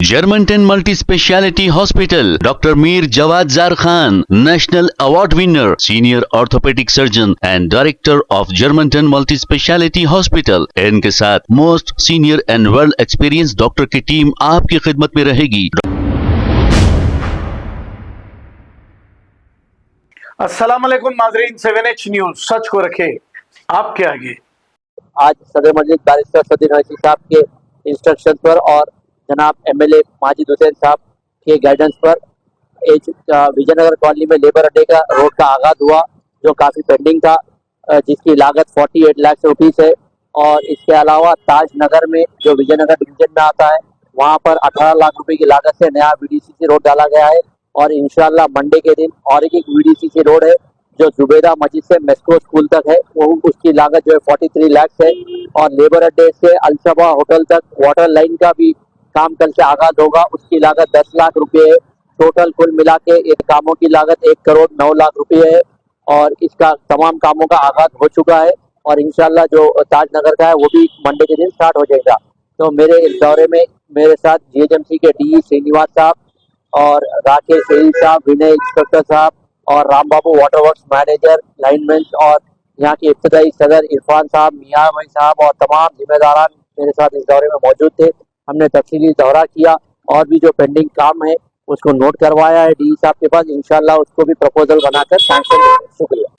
Germanton multi speciality hospital, doctor Mir Jawad Zar Khan, national award winner, senior orthopaedic surgeon and director of Germanton multi speciality hospital. इनके साथ most senior and well experience doctor की team आपकी खिदमत में रहेगी। अस्सलाम वालेकुम नाज़रीन, 7H न्यूज सच को रखे आपके आगे। आज सदर मस्जिद बैरिस्टर सदीर हसी साहब के इंस्ट्रक्शन पर और जनाब एमएलए माजिद हुसैन साहब के गाइडेंस पर विजयनगर कॉलोनी में लेबर अड्डे का रोड का आगाज हुआ, जो काफ़ी पेंडिंग था, जिसकी लागत 48 लाख रुपीस है। और इसके अलावा ताज नगर में जो विजयनगर डिवीजन में आता है, वहाँ पर 18 लाख रुपए की लागत से नया वीडीसीसी रोड डाला गया है। और इंशाल्लाह मंडे के दिन और एक वीडीसीसी रोड है जो जुबेदा मस्जिद से मेस्को स्कूल तक है, वो उसकी लागत जो है 43 लाख है। और लेबर अड्डे से अलशबा होटल तक वाटर लाइन का भी काम कल से आगाज होगा, उसकी लागत 10 लाख रुपए है। टोटल कुल मिला के इन कामों की लागत 1 करोड़ 9 लाख रुपए है। और इसका तमाम कामों का आगाज हो चुका है और इंशाल्लाह जो ताज नगर का है वो भी मंडे के दिन स्टार्ट हो जाएगा। तो मेरे इस दौरे में मेरे साथ जीएचएमसी के डीई श्रीनिवास साहब और राकेश सही साहब, विनय इंस्पेक्टर साहब और राम बाबू वाटर वर्क्स मैनेजर, लाइनमैन और यहाँ के इब्तदाई सदर इरफान साहब, मियाँ भाई साहब और तमाम जिम्मेदारान मेरे साथ इस दौरे में मौजूद थे। हमने तफसीली दौरा किया और भी जो पेंडिंग काम है उसको नोट करवाया है डी साहब के पास। इंशाल्लाह उसको भी प्रपोजल बनाकर सैंक्शन देंगे। शुक्रिया।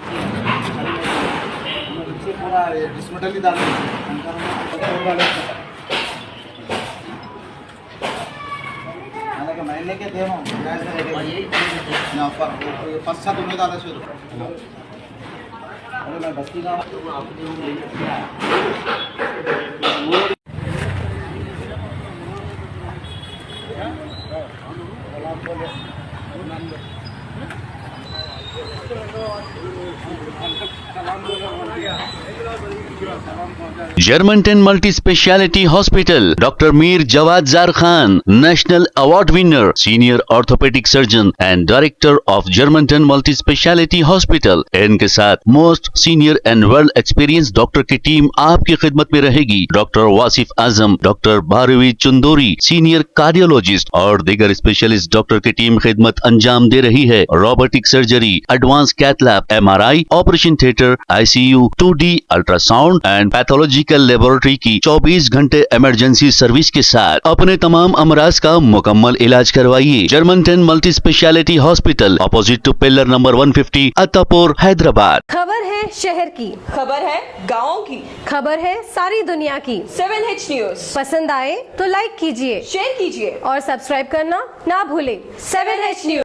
Germanton multi speciality hospital, doctor Mir Jawad Zar Khan, national award winner, senior orthopaedic surgeon and director of Germanton multi speciality hospital. इनके साथ most senior and well experience doctor की टीम आपकी खिदमत में रहेगी। Doctor Wasif Azam, doctor Bharvi Chandori, senior cardiologist और दीगर स्पेशलिस्ट डॉक्टर की टीम खिदमत अंजाम दे रही है। Robotic surgery, advance cath lab, MRI, operation theatre, ICU, 2D ultrasound and pathological laboratory की 24 घंटे इमरजेंसी सर्विस के साथ अपने तमाम अमराज का मुकम्मल इलाज करवाइए। Germanten multi speciality hospital, opposite to pillar number 150, Attapur, Hyderabad. खबर है शहर की, खबर है गाँव की, खबर है सारी दुनिया की। 7H न्यूज पसंद आए तो लाइक कीजिए, शेयर कीजिए और सब्सक्राइब करना ना भूले। 7H news.